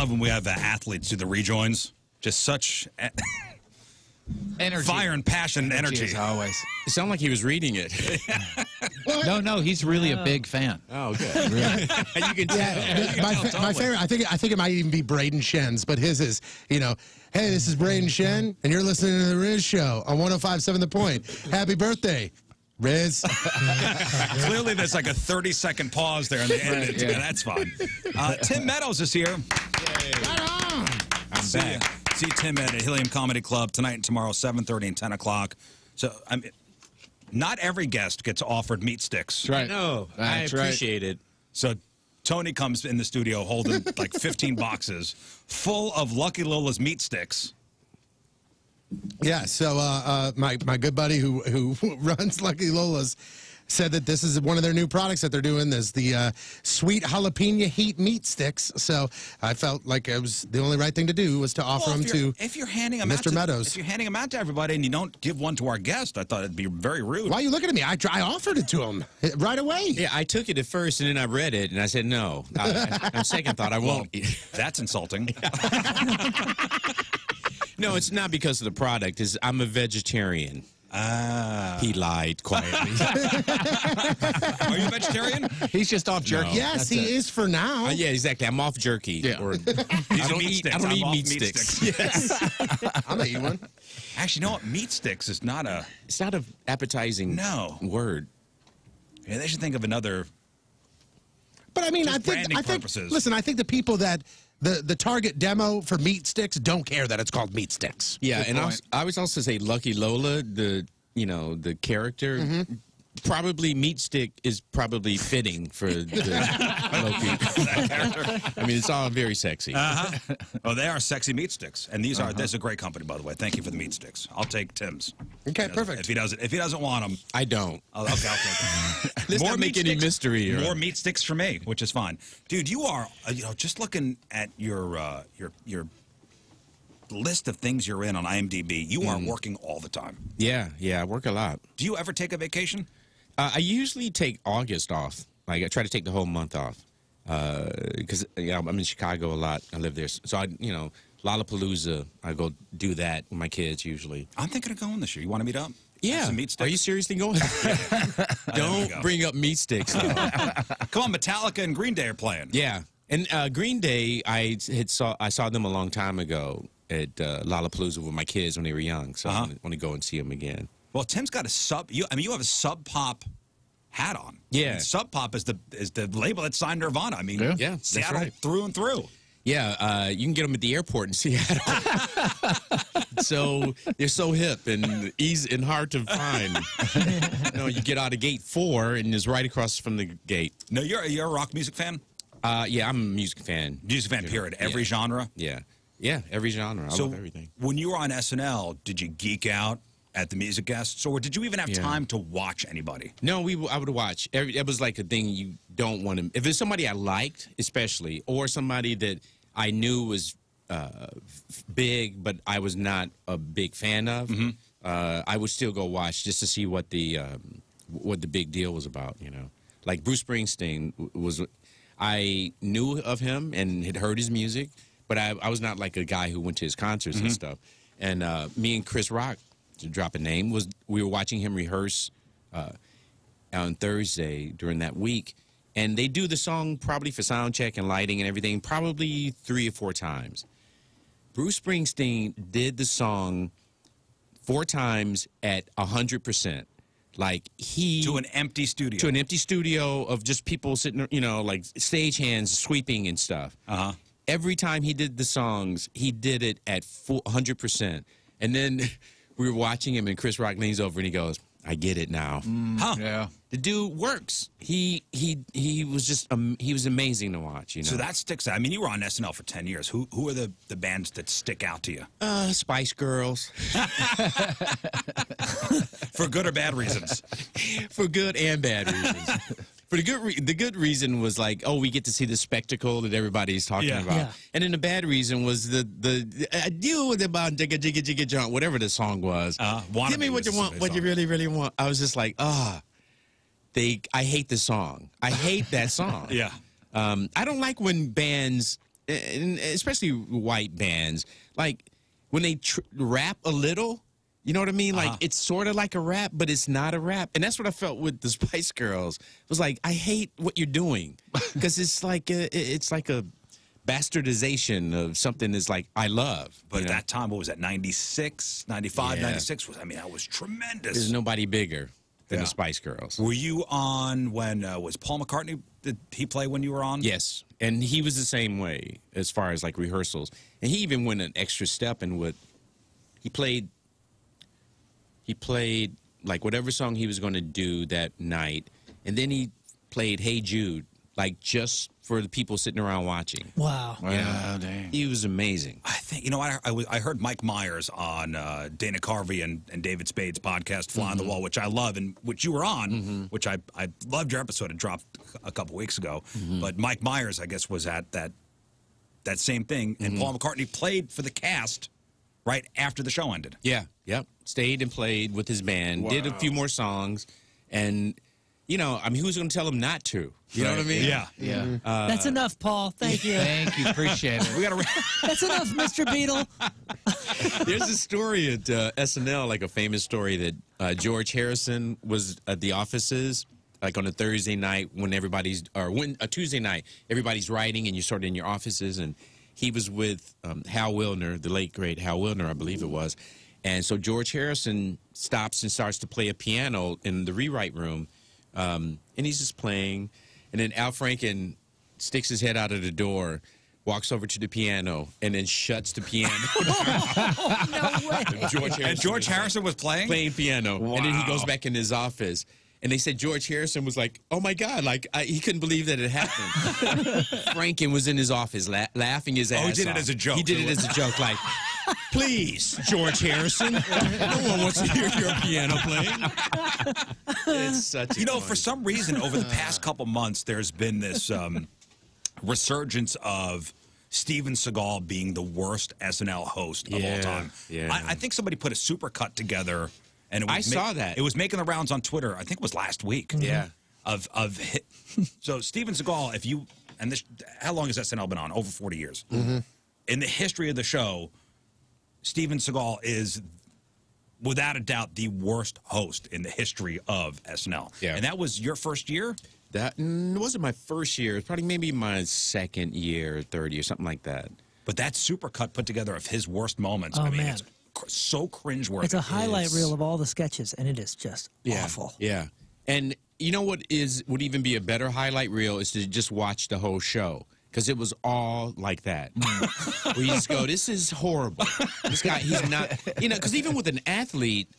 love when we have athletes do the rejoins. Just such energy. Fire and passion and energy. As always. It sounded like he was reading it. No, he's really a big fan. Oh, good. Really? You can tell. Yeah, my favorite, I think it might even be Braden Shen's, but his is, you know, hey, this is Braden Shen, and you're listening to the Rizz Show on 105.7 The Point. Happy birthday, Rizz. Clearly, there's like a 30-second pause there in the end. Yeah. That's fine. Tim Meadows is here. Right on. I'm back. See Tim at Helium Comedy Club tonight and tomorrow, 7:30 and 10 o'clock. So, I mean, not every guest gets offered meat sticks. That's right. No, I appreciate it. So, Tony comes in the studio holding like 15 boxes full of Lucky Lola's meat sticks. Yeah, so my good buddy who runs Lucky Lola's said that this is one of their new products that they're doing. There's the sweet jalapeno heat meat sticks. So I felt like it was the only right thing to do was to offer them to if you're handing them Mr. Meadows. If you're handing them out to everybody and you don't give one to our guest, I thought it'd be very rude. Why are you looking at me? I offered it to him right away. Yeah, I took it at first and then I read it and I said no. On second thought, I won't. That's insulting. No, it's not because of the product. I'm a vegetarian. He lied quietly. Are you a vegetarian? He's just off jerky. No. Yes, he is for now. Yeah, exactly. I'm off jerky. Yeah. Or, I don't eat meat sticks. Yes. I'll let you one. Actually, you know what? Meat sticks is not a... It's not an appetizing word. Yeah, they should think of another... But I mean, Just I think purposes. listen, I think the people that the target demo for meat sticks don't care that it's called meat sticks. Yeah, and I would also say Lucky Lola, the character, probably meat stick is probably fitting for the Loki. I mean, it's all very sexy. Oh, they are sexy meat sticks, and these are. This is a great company, by the way. Thank you for the meat sticks. I'll take Tim's. Okay, perfect. If he doesn't want them, I don't. Okay, I'll take them. Let's not make any mystery here. More meat sticks for me, which is fine, dude. You are, just looking at your list of things you're in on IMDb. You are working all the time. Yeah, I work a lot. Do you ever take a vacation? I usually take August off. Like I try to take the whole month off because I'm in Chicago a lot. I live there, so Lollapalooza. I go do that with my kids usually. I'm thinking of going this year. You want to meet up? Yeah. Some meat sticks? Are you seriously going? Don't bring up meat sticks. Come on, Metallica and Green Day are playing. Yeah, and Green Day, I saw them a long time ago at Lollapalooza with my kids when they were young. So I want to go and see them again. Well, Tim's got a you have a Sub Pop hat on. Yeah. I mean, Sub Pop is the label that signed Nirvana. I mean, yeah, Seattle right. through and through. Yeah, you can get them at the airport in Seattle. So they're so hip and easy and hard to find. You get out of gate 4 and it's right across from the gate. No, you're a rock music fan? Yeah, I'm a music fan. Music fan, period. Every genre? Yeah, every genre. I love everything. When you were on SNL, did you geek out at the music guests, or did you even have time to watch anybody? No, I would watch. It was like a thing you don't want to. If it's somebody I liked, especially, or somebody that I knew was big, but I was not a big fan of, I would still go watch just to see what the big deal was about. Like Bruce Springsteen was. I knew of him and had heard his music, but I was not like a guy who went to his concerts and stuff. And me and Chris Rock, to drop a name, we were watching him rehearse on Thursday during that week, and they do the song probably for sound check and lighting and everything probably 3 or 4 times. Bruce Springsteen did the song 4 times at 100%. Like to an empty studio. To an empty studio of just people sitting, like stagehands sweeping and stuff. Every time he did the songs, he did it at 100%. And then we were watching him, and Chris Rock leans over and he goes, "I get it now." Yeah. The dude works. He was just he was amazing to watch. So that sticks out. I mean, you were on SNL for 10 years. Who are the bands that stick out to you? Spice Girls. For good or bad reasons? For good and bad reasons. For the good reason was like, oh, we get to see the spectacle that everybody's talking about. Yeah. And then the bad reason was the deal with about jigga jigga jigga jump, whatever the song was. Give me what you want, what you really, really want. I was just like, I hate the song. I hate that song. Yeah. I don't like when bands and especially white bands, like when they rap a little, you know what I mean? Like it's sort of like a rap, but it's not a rap. And that's what I felt with the Spice Girls. It was like, I hate what you're doing because it's like a bastardization of something that's like I love. But at that time, what was that, 96, 95, 96? I mean, that was tremendous. There's nobody bigger than the Spice Girls. Were you on when, was Paul McCartney, did he play when you were on? Yes, and he was the same way as far as like rehearsals. And he even went an extra step in what he played like whatever song he was going to do that night, and then he played Hey Jude, like just for the people sitting around watching. Wow. Yeah, dang. He was amazing. I think, you know, I heard Mike Myers on Dana Carvey and David Spade's podcast, Fly on the Wall, which I love, and which you were on, which I loved your episode. It dropped a couple weeks ago. But Mike Myers, I guess, was at that same thing, and Paul McCartney played for the cast right after the show ended. Yeah, yep. Stayed and played with his band, did a few more songs, and, you know, I mean, who's going to tell him not to? You know what I mean? Yeah. Yeah. That's enough, Paul. Thank you. Thank you. Appreciate it. We got to. That's enough, Mr. Beetle. There's a story at SNL, like a famous story that George Harrison was at the offices, like on a Thursday night when a Tuesday night, everybody's writing and you're sort of in your offices, and he was with Hal Wilner, the late great Hal Wilner, I believe it was. And so George Harrison stops and starts to play a piano in the rewrite room, and he's just playing. And then Al Franken sticks his head out of the door, walks over to the piano, and then shuts the piano. No way. And George Harrison was playing? Playing piano. Wow. And then he goes back in his office. And they said George Harrison was like, oh, my God, like, he couldn't believe that it happened. Franken was in his office laughing his ass off. Oh, he did it as a joke. He did it as a joke, like, please, George Harrison, no one wants to hear your piano playing. It's such a You know, for some reason, over the past couple months, there's been this resurgence of Steven Seagal being the worst SNL host of all time. Yeah. I think somebody put a supercut together. And it was I saw that. It was making the rounds on Twitter. I think it was last week. Yeah. So Steven Seagal, how long has SNL been on? Over 40 years. In the history of the show, Steven Seagal is, without a doubt, the worst host in the history of SNL. Yeah. And that was your first year? That wasn't my first year. It's probably maybe my second year, third year, something like that. But that supercut put together of his worst moments, Oh, I mean, man. it's so cringeworthy. It's a highlight reel of all the sketches, and it is just awful. Yeah. And you know what would even be a better highlight reel is to just watch the whole show. Because it was all like that. Where you just go, this is horrible. This guy, he's not, you know, because even with an athlete,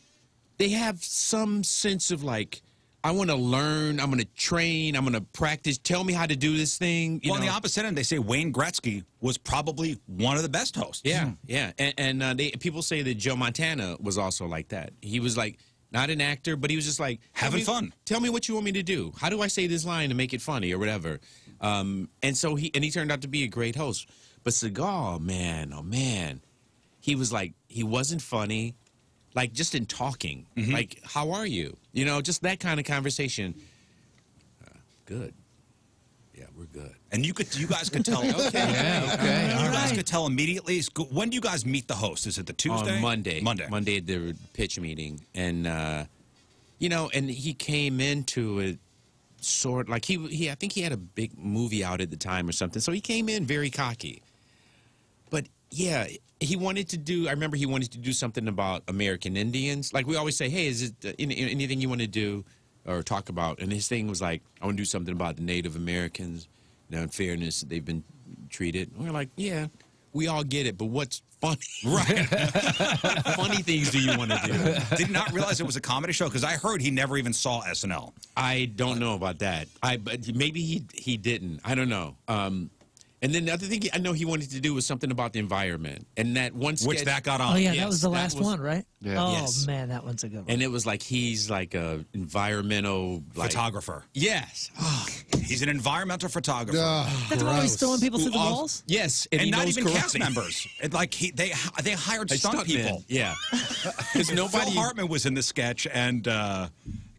they have some sense of like, I want to learn, I'm going to train, I'm going to practice, tell me how to do this thing. On the opposite end, they say Wayne Gretzky was probably one of the best hosts. Yeah, yeah. And people say that Joe Montana was also like that. He was like, not an actor, but he was just like, having fun. Tell me what you want me to do. How do I say this line to make it funny or whatever? And so he turned out to be a great host. But Seagal, man, oh man, he was like, he wasn't funny. Like, just in talking. Like, how are you? You know, just that kind of conversation. Good. Yeah, we're good. And you guys could tell. Okay. Yeah, okay. You guys could tell immediately. When do you guys meet the host? Is it the Tuesday? On Monday. Monday at the pitch meeting. And, you know, and he came into it sort like I think he had a big movie out at the time or something. So he came in very cocky. But, yeah, I remember he wanted to do something about American Indians. Like we always say, hey, is it anything you want to do or talk about? And his thing was like, I want to do something about the Native Americans, you know, unfairness they've been treated. And we're like, yeah, we all get it, but what's funny? Right. What funny things do you want to do? Did not realize it was a comedy show because I heard he never even saw SNL. I don't know about that. But maybe he didn't. I don't know. And then the other thing I know he wanted to do was something about the environment. And that one sketch... Which that got on. Oh, yeah, Yes, that was the last one, right? Yeah. Oh, Yes. man, that one's a good one. And it was like he's like a environmental... Photographer. Yes. He's an environmental photographer. That's why he's throwing people through the walls? Yes. And he not knows even cast karate. members. They hired Like stunt people. Yeah. Because Phil Hartman was in the sketch, and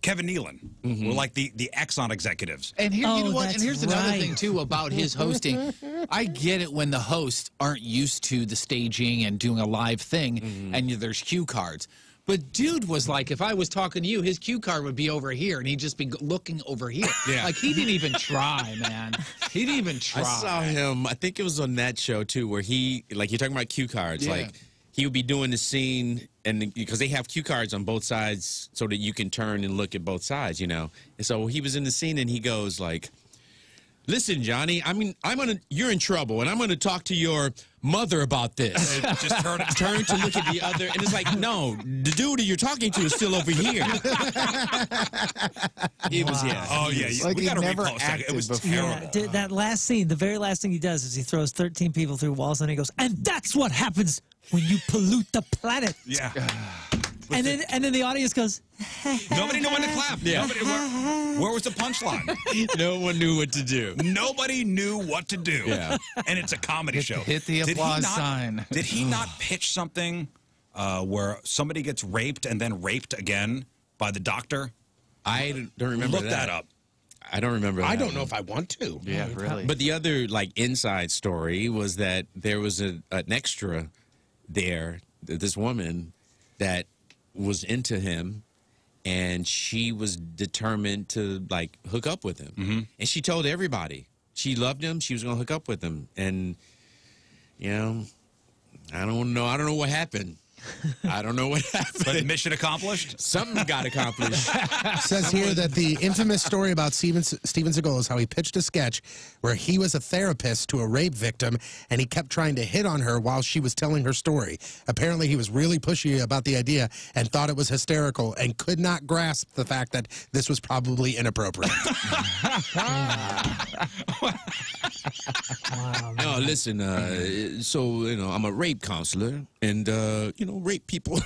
Kevin Nealon were like the Exxon executives. And here, you know what? that's And here's another right. thing too about his hosting. I get it when the hosts aren't used to the staging and doing a live thing, and there's cue cards. But dude was like, if I was talking to you, his cue card would be over here, and he'd just be looking over here. Yeah. Like he didn't even try, man. He didn't even try. I saw him. I think it was on that show too, where he, like, you're talking about cue cards. Yeah. Like, he would be doing the scene, and because they have cue cards on both sides, so that you can turn and look at both sides, you know. And so he was in the scene, and he goes like, "Listen, Johnny, you're in trouble, and I'm gonna talk to your mother about this." Just Turn to look at the other, and it's like, no, the dude you're talking to is still over here. It was, yeah. Oh, yeah. Like we he got to never repost that. acted It was before. terrible. Yeah, that last scene, the very last thing he does is he throws 13 people through walls, and he goes, "And that's what happens when you pollute the planet." Yeah. And then the audience goes, Nobody knew when to clap. Yeah. Where was the punchline? No one knew what to do. Nobody knew what to do. Yeah. And it's a comedy show. Hit the Did he applause not- sign. Did he not pitch something where somebody gets raped and then raped again by the doctor? I don't remember Look that up. I don't remember that. I don't know if I want to. Yeah, really. But the other, like, inside story was that there was an extra there, this woman that was into him, and she was determined to, like, hook up with him. And she told everybody she loved him, she was going to hook up with him. And, you know, I don't know what happened. I don't know what happened. But mission accomplished? Something got accomplished. Says here that the infamous story about Steven Seagal is how he pitched a sketch where he was a therapist to a rape victim, and he kept trying to hit on her while she was telling her story. Apparently, he was really pushy about the idea and thought it was hysterical and could not grasp the fact that this was probably inappropriate. No, listen, so, you know, I'm a rape counselor, and, you know, rape people.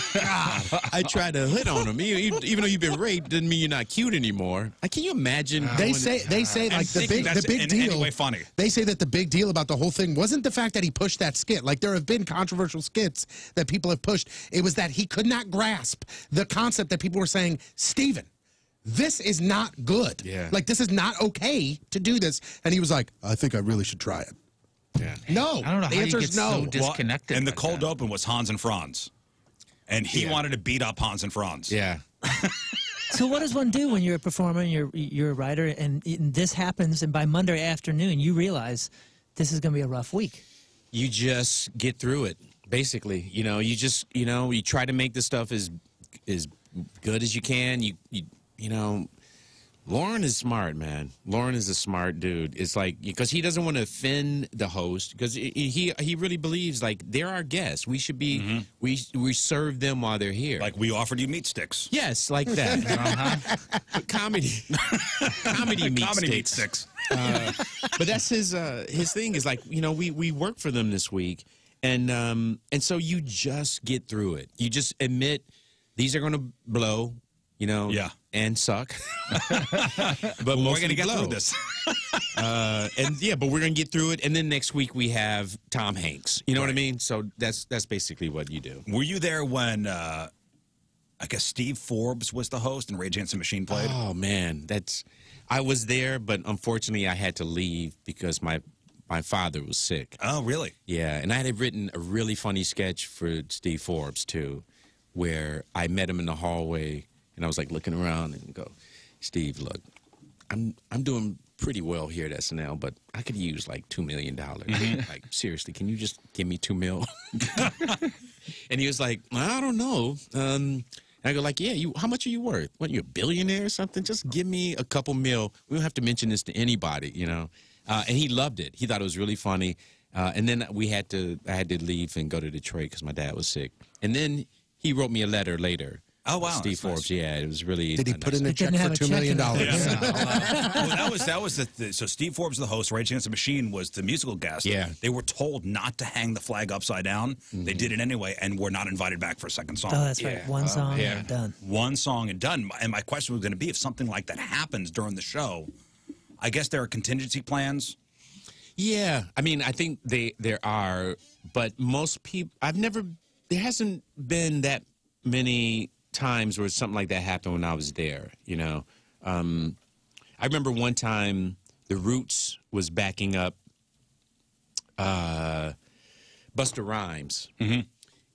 I try to hit on them. Even though you've been raped, doesn't mean you're not cute anymore. Can you imagine? They say like the big in deal. any way funny. They say that the big deal about the whole thing wasn't the fact that he pushed that skit. Like, there have been controversial skits that people have pushed. It was that he could not grasp the concept that people were saying, Steven, this is not good. Yeah. Like, this is not okay to do this. And he was like, I think I really should try it. Yeah. No. I don't know the how you answer get is no. so disconnected. And the like cold that. open was Hans and Franz. And he wanted to beat up Hans and Franz. Yeah. So what does one do when you're a performer and you're a writer and this happens, and by Monday afternoon you realize this is going to be a rough week? You just get through it, basically. You know, you try to make the stuff as good as you can. You know, Lauren is smart, man. Lauren is a smart dude. It's like, because he doesn't want to offend the host, because he really believes, like, they're our guests. We should be, we serve them while they're here. Like we offered you meat sticks. Yes, like that. Comedy meat Comedy sticks. meat sticks. But that's his thing is, like, you know, we work for them this week, and so you just get through it. You just admit these are going to blow, you know, and suck. But We're mostly going to get blow. through this. And yeah, but we're going to get through it. And then next week we have Tom Hanks. You know what I mean? So that's basically what you do. Were you there when I guess Steve Forbes was the host and Rage Against the Machine played? Oh man, I was there, but unfortunately I had to leave because my father was sick. Oh, really? Yeah, and I had written a really funny sketch for Steve Forbes too, where I met him in the hallway and I was like looking around and go, Steve, look, I'm doing pretty well here at SNL, but I could use like $2 million. Like, seriously, can you just give me $2 million? And he was like, I don't know. And I go like, yeah, how much are you worth? What, you a billionaire or something? Just give me a couple mil. We don't have to mention this to anybody, you know? And he loved it. He thought it was really funny. And then I had to leave and go to Detroit because my dad was sick. And then he wrote me a letter later. Oh, wow. Steve That's Forbes, nice. yeah, it was really. Did he put in a He check didn't for have a $2 check million? in it. Well, that was so Steve Forbes, the host, Rage Against the Machine, was the musical guest. Yeah. They were told not to hang the flag upside down. They did it anyway, and were not invited back for a second song. Oh, that's right. One song yeah. and done. One song and done. And my question was going to be, if something like that happens during the show, I guess there are contingency plans. Yeah, I mean, I think there are, but most people, there hasn't been that many times where something like that happened when I was there, you know. I remember one time the Roots was backing up Busta Rhymes.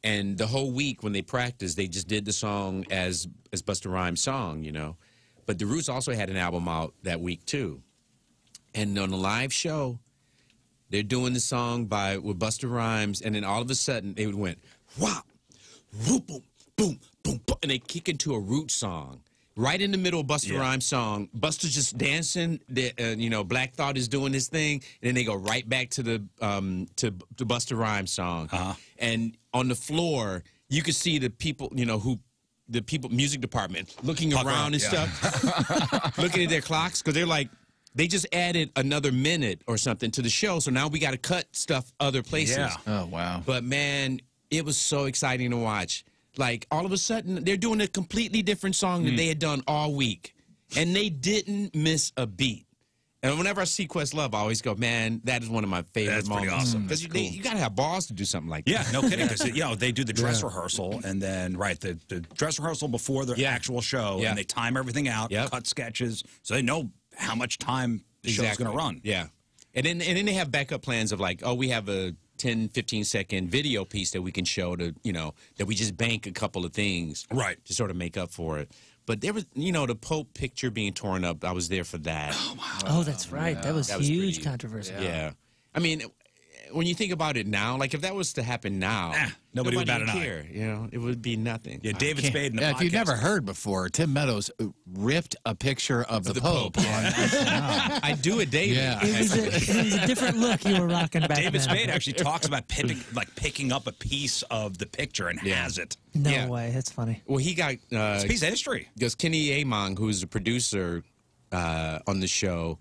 And the whole week when they practiced, they just did the song as Busta Rhymes' song, you know. But the Roots also had an album out that week, too. And on the live show, they're doing the song with Busta Rhymes, and then all of a sudden, they went, whop, whoop, boom, boom, boom, boom, and they kick into a Roots song. Right in the middle of Busta Rhymes' song, Busta's just dancing. You know, Black Thought is doing his thing, and then they go right back to the Busta Rhymes song. And on the floor, you could see the people, you know, music department looking around and stuff, looking at their clocks because they're like, they just added another minute or something to the show, so now we got to cut stuff other places. Yeah. Oh wow! But man, it was so exciting to watch. Like, all of a sudden, they're doing a completely different song than they had done all week. And they didn't miss a beat. And whenever I see Questlove, I always go, man, that is one of my favorite moments. Pretty awesome. Because you got to have balls to do something like that. Yeah, no kidding. Because, you know, they do the dress rehearsal, and then, the dress rehearsal before the actual show, and they time everything out, cut sketches, so they know how much time the show's going to run. Yeah. And then they have backup plans of like, oh, we have a 10, 15-second video piece that we can show to, you know, that we just bank a couple of things. Right. To sort of make up for it. But there was, you know, the Pope picture being torn up, I was there for that. Oh, wow. Oh, that's right. That was huge controversy. Yeah. I mean, when you think about it now, like if that was to happen now, nobody would bat an eye. care. You know, it would be nothing. Yeah, David Spade in the if you've never heard before, Tim Meadows ripped a picture of the Pope. On SNL. I do it daily. Yeah. It was a different look you were rocking back David then. Spade actually talks about picking up a piece of the picture and has it. No way. That's funny. Well, he got it's a piece of history. Because Kenny Among, who's the producer on the show,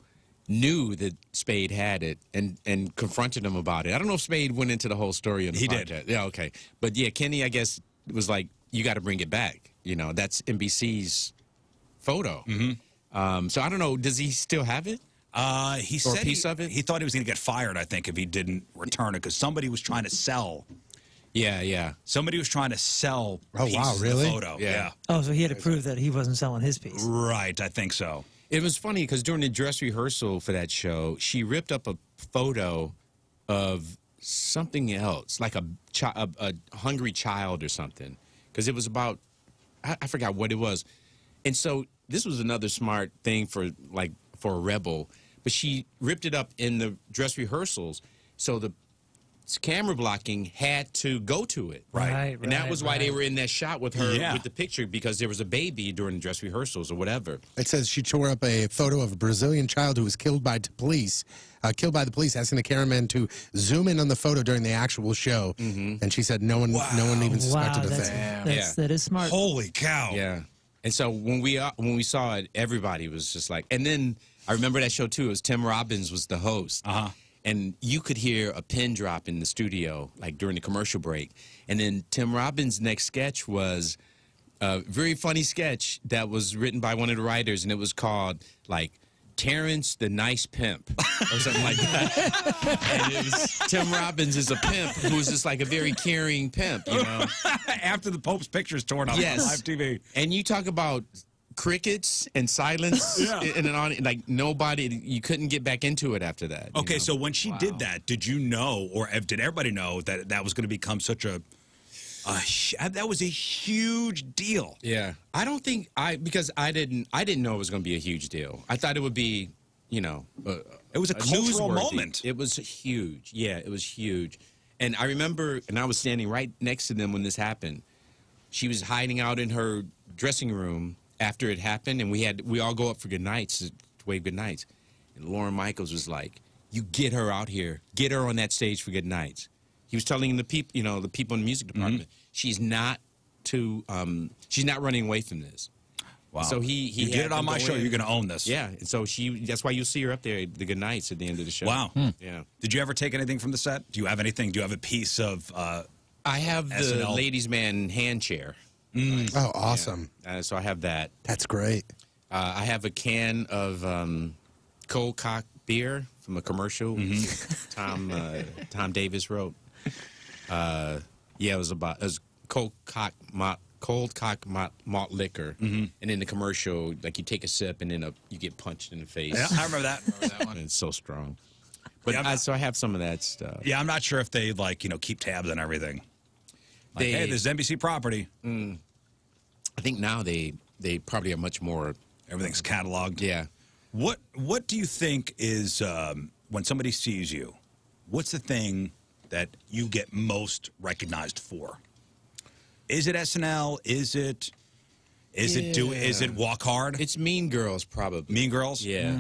knew that Spade had it and confronted him about it. I don't know if Spade went into the whole story in the podcast. Did. Yeah, okay. But yeah, Kenny, I guess, was like, you got to bring it back. You know, that's NBC's photo. So I don't know, does he still have it? He said a piece of it? He thought he was going to get fired, I think, if he didn't return it, because somebody was trying to sell. Yeah. Somebody was trying to sell pieces wow, really? of the photo. Yeah. Oh, so he had to prove that he wasn't selling his piece. Right, I think so. It was funny because during the dress rehearsal for that show, she ripped up a photo of something else, like a hungry child or something, because it was about, I forgot what it was. And so this was another smart thing for a rebel, but she ripped it up in the dress rehearsals, so the camera blocking had to go to it. Right. And that was why they were in that shot with her with the picture, because there was a baby during the dress rehearsals or whatever. It says she tore up a photo of a Brazilian child who was killed by the police, asking the cameraman to zoom in on the photo during the actual show. And she said no one even suspected a thing. That is smart. Holy cow. Yeah. And so when we saw it, everybody was just like, and then I remember that show too. It was Tim Robbins was the host. And you could hear a pin drop in the studio, like during the commercial break. And then Tim Robbins' next sketch was a very funny sketch that was written by one of the writers, and it was called, like, Terrence the Nice Pimp, or something like that. And it was Tim Robbins is a pimp who's just like a very caring pimp, you know? After the Pope's picture is torn up on live TV. And you talk about crickets and silence in an audience, like nobody, you couldn't get back into it after that. Okay, so when she did that, did you know, or did everybody know that that was going to become such that was a huge deal? Yeah, I don't think because I didn't know it was going to be a huge deal. I thought it would be, you know, it was a cultural newsworthy. moment. It was huge. Yeah, it was huge. And I remember, and I was standing right next to them when this happened. She was hiding out in her dressing room after it happened, and we all go up for good nights to wave good nights. And Lauren Michaels was like, "You get her out here, get her on that stage for good nights." He was telling the people, you know, the people in the music department, she's not running away from this. Wow. So he you get it on my show, you're going to own this. Yeah, and so that's why you'll see her up there the good nights at the end of the show. Wow. Yeah. Did you ever take anything from the set? Do you have anything? Do you have a piece of I have the SNL? ladies' man hand chair. Oh, awesome. Yeah. So I have that. That's great. I have a can of cold cock beer from a commercial Tom Davis wrote. It was cold cock cold cock malt liquor, and in the commercial, like you take a sip and then you get punched in the face. Yeah, I remember that. And it's so strong. But so I have some of that stuff. Yeah, I'm not sure if they keep tabs on everything. Like, hey, this is NBC property. I think now they probably are much more. Everything's cataloged. Yeah. What do you think is when somebody sees you? What's the thing that you get most recognized for? Is it SNL? Is it Walk Hard? It's Mean Girls, probably. Mean Girls? Yeah.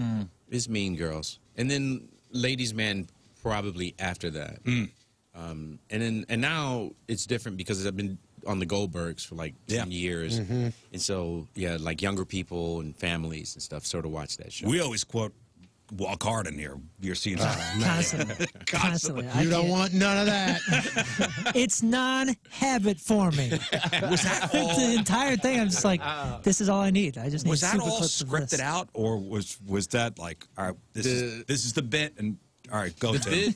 It's Mean Girls. And then Ladies Man probably after that. And now it's different because I've been on the Goldbergs for like 10 years. And so, like younger people and families and stuff sort of watch that show. We always quote Walk Hard in here. You're seeing Constantly. You don't want none of that. It's non-habit forming. Was that all? The entire thing, I'm just like, this is all I need. I just need Was that super all clips of scripted this. out, or was that like, all right, this is the bit, and all right, go. The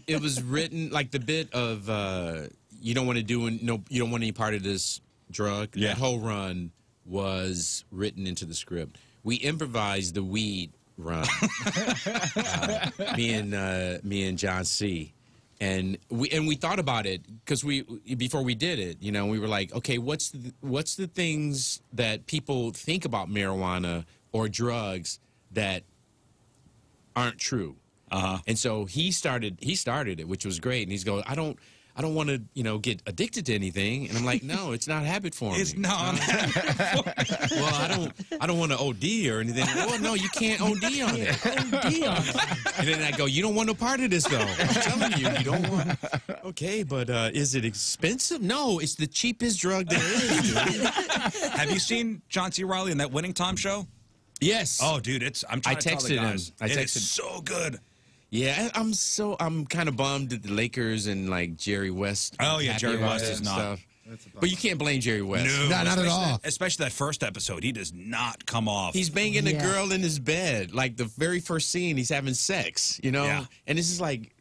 bit was written like the bit of you don't want to do you don't want any part of this drug. Yeah. That whole run was written into the script. We improvised the weed run. Me and John C. And we thought about it because before we did it, we were like, okay, what's the things that people think about marijuana or drugs that aren't true? And so he started it, which was great. And he's going, I don't want to, get addicted to anything. And I'm like, no, it's not habit forming. It's not. Well, I don't want to OD or anything. Well, no, you can't OD on it. And then I go, you don't want no part of this, though. I'm telling you, you don't want. Okay, but is it expensive? No, it's the cheapest drug there is, dude. Have you seen John C. Reilly in that Winning Time show? Yes. Oh, dude, I'm trying to tell the guys. I texted him. It's so good. Yeah, I'm kind of bummed that the Lakers and like Jerry West. Oh yeah, Jerry West is not. Stuff. But you can't blame Jerry West. No, not at all. Especially that first episode, he does not come off. He's banging a girl in his bed, like the very first scene. He's having sex, Yeah. And this is like,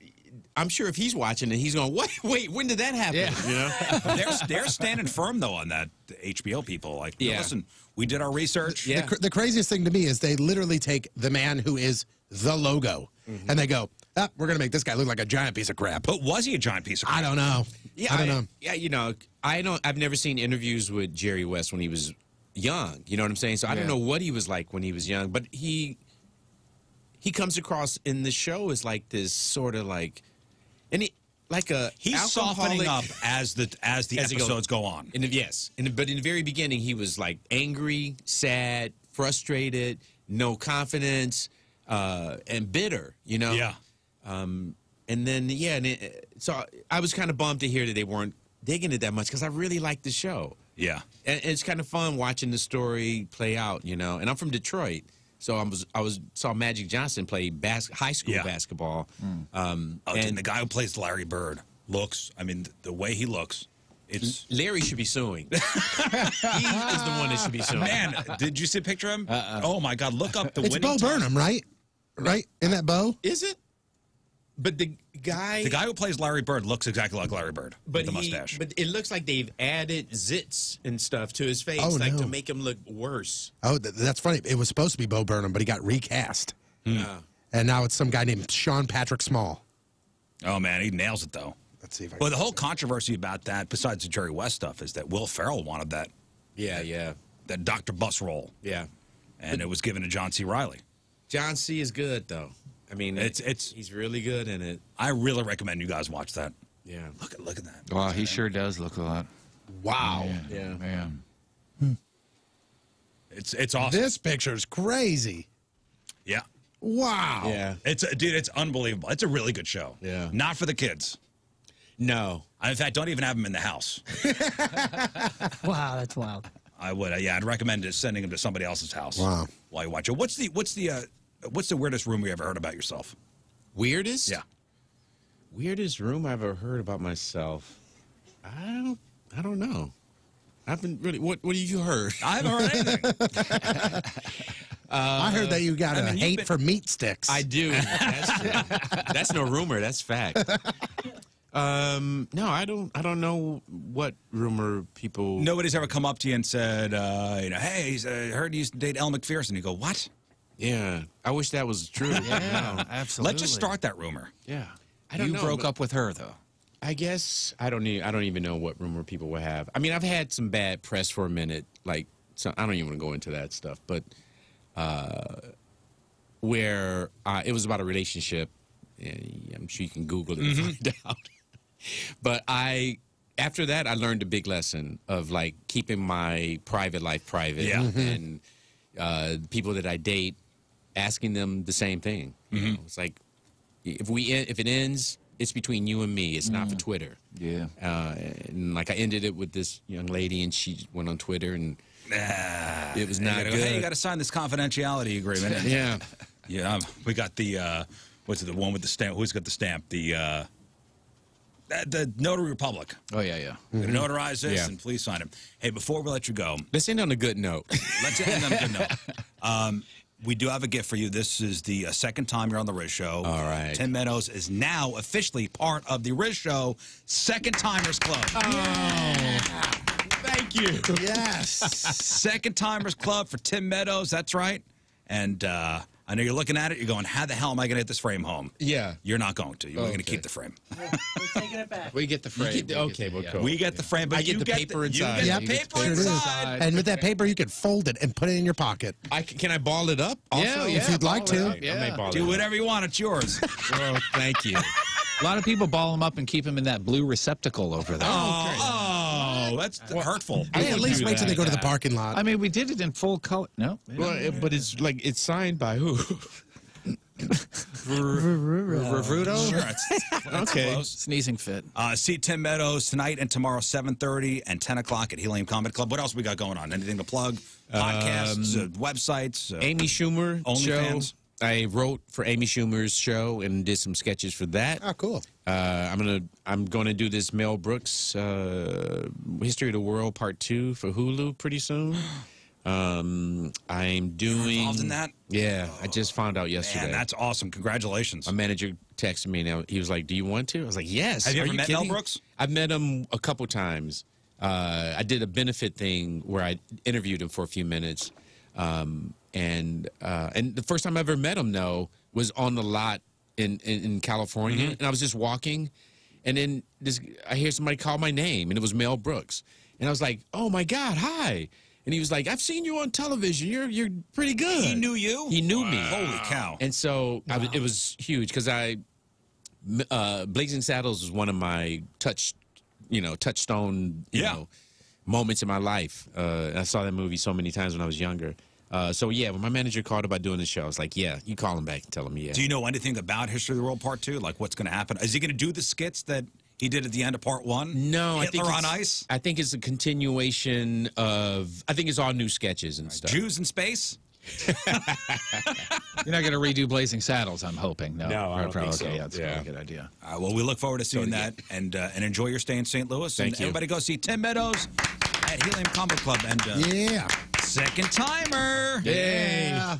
I'm sure if he's watching it, he's going, "What? Wait, when did that happen?" Yeah. They're standing firm though on that. The HBO people, like, listen, we did our research. Yeah. The craziest thing to me is they literally take the man who is the logo and they go, we're going to make this guy look like a giant piece of crap. But was he a giant piece of crap? I don't know. Yeah, I don't know. Yeah, I've never seen interviews with Jerry West when he was young. You know what I'm saying? So I don't know what he was like when he was young, but he comes across in the show as like this sort of like, he's softening up as the episodes go on. But in the very beginning, he was like angry, sad, frustrated, no confidence, and bitter. Yeah. And then so I was kind of bummed to hear that they weren't digging it that much because I really liked the show. Yeah. And it's kind of fun watching the story play out, And I'm from Detroit, so I saw Magic Johnson play high school basketball. And the guy who plays Larry Bird the way he looks, Larry should be suing. He is the one that should be suing. Man, did you see a picture of him? Oh my God, look up the It's Winning Bo Time. Burnham, right? Right? In that Bo? Is it? But the guy who plays Larry Bird looks exactly like Larry Bird with the mustache. But it looks like they've added zits and stuff to his face, to make him look worse. Oh, that's funny. It was supposed to be Bo Burnham, but he got recast. And now it's some guy named Sean Patrick Small. Oh, man, he nails it, though. Let's see if I can. Well, the whole controversy about that, besides the Jerry West stuff, is that Will Ferrell wanted that. Yeah. That Dr. Bus role. Yeah. And it was given to John C. Reilly. John C. is good, though. I mean, he's really good in it. I really recommend you guys watch that. Yeah. Look at that. Wow, he sure does look a lot. Wow. Yeah. Man. It's awesome. This picture's crazy. Yeah. Wow. Yeah. It's unbelievable. It's a really good show. Yeah. Not for the kids. No. In fact, don't even have them in the house. Wow, that's wild. I would. I'd recommend just sending them to somebody else's house. Wow. While you watch it. What's the weirdest rumor you ever heard about yourself? Weirdest? Yeah. Weirdest room I've ever heard about myself. I don't know. I haven't really. What have you heard? I haven't heard anything. I heard that you got a hate for meat sticks. I do. That's true. That's no rumor. That's fact. No, I don't know what rumor people. Nobody's ever come up to you and said, hey, I heard you used to date Elle McPherson. You go, what? Yeah, I wish that was true. Yeah, No. absolutely. Let's just start that rumor. Yeah, I don't You know. broke up with her, though. I guess I don't even know what rumor people will have. I mean, I've had some bad press for a minute, like so I don't even want to go into that stuff. But where it was about a relationship, and I'm sure you can Google it and find out. But after that, I learned a big lesson of like keeping my private life private, and people that I date, asking them the same thing. You know, it's like if it ends, it's between you and me. It's not for Twitter. Yeah. And like I ended it with this young lady, and she went on Twitter, and it was not good. Hey, you got to sign this confidentiality agreement. And, Yeah. yeah. We got the what's it? The one with the stamp. Who's got the stamp? The Notary Republic. Oh, yeah. We're going to notarize this, Yeah. and please sign it. Hey, before we let you go, Let's end on a good note. let's end on a good note. We do have a gift for you. This is the second time you're on the Rizz Show. All right. Tim Meadows is now officially part of the Rizz Show Second Timers Club. Thank you. Yes. Second Timers Club for Tim Meadows. That's right. And I know you're looking at it. You're going, how the hell am I going to get this frame home? Yeah. You're not going to. You're going to Okay. keep the frame. We're taking it back. We get the frame. Okay, well, cool. We get the frame, but I get you the paper inside. You Yep. get the paper Sure it is. inside. And with that paper, you can fold it and put it in your pocket. Can I ball it up? Also? Yeah, if you'd like ball it to. up, I may ball Do it up. whatever you want. It's yours. Well, thank you. A lot of people ball them up and keep them in that blue receptacle over there. Oh, that's hurtful. Hey, at least do wait till that. they go to the parking lot. I mean, we did it in full color. No. Well, but it's like it's signed by who? Rizzuto? Sure, it's Okay. close. Sneezing fit. See Tim Meadows tonight and tomorrow, 7:30 and 10 o'clock at Helium Comedy Club. What else we got going on? Anything to plug? Podcasts, websites? Amy Schumer OnlyFans? show. I wrote for Amy Schumer's show and did some sketches for that. Oh, cool. I'm gonna do this Mel Brooks History of the World Part 2 for Hulu pretty soon. I'm doing involved in that? Yeah, I just found out yesterday. Man, that's awesome. Congratulations. My manager texted me and he was like, "Do you want to?" I was like, "Yes." Have you Are ever met kidding? Mel Brooks? I've met him a couple times. I did a benefit thing where I interviewed him for a few minutes, and the first time I ever met him though was on the lot in California, and I was just walking, and then I hear somebody call my name, and it was Mel Brooks, and I was like, "Oh my God, hi!" And he was like, "I've seen you on television. You're pretty good." He knew you? He knew me. Holy cow. And so it was huge because Blazing Saddles was one of my touchstone, moments in my life. I saw that movie so many times when I was younger. So yeah, when my manager called about doing the show, I was like, "Yeah, you call him back and tell him yeah." Do you know anything about History of the World Part 2? Like what's going to happen? Is he going to do the skits that he did at the end of Part 1? No, Hitler I think on Ice? I think it's a continuation of. I think it's all new sketches and stuff. Jews in Space? You're not going to redo Blazing Saddles, I'm hoping. No, No, I don't think so. Okay, yeah, that's Yeah. a good idea. Well, we look forward to seeing that and enjoy your stay in St. Louis. Thank and you. Everybody go see Tim Meadows at Helium Comedy Club. And Yeah. Second Timer. Yay. Yeah.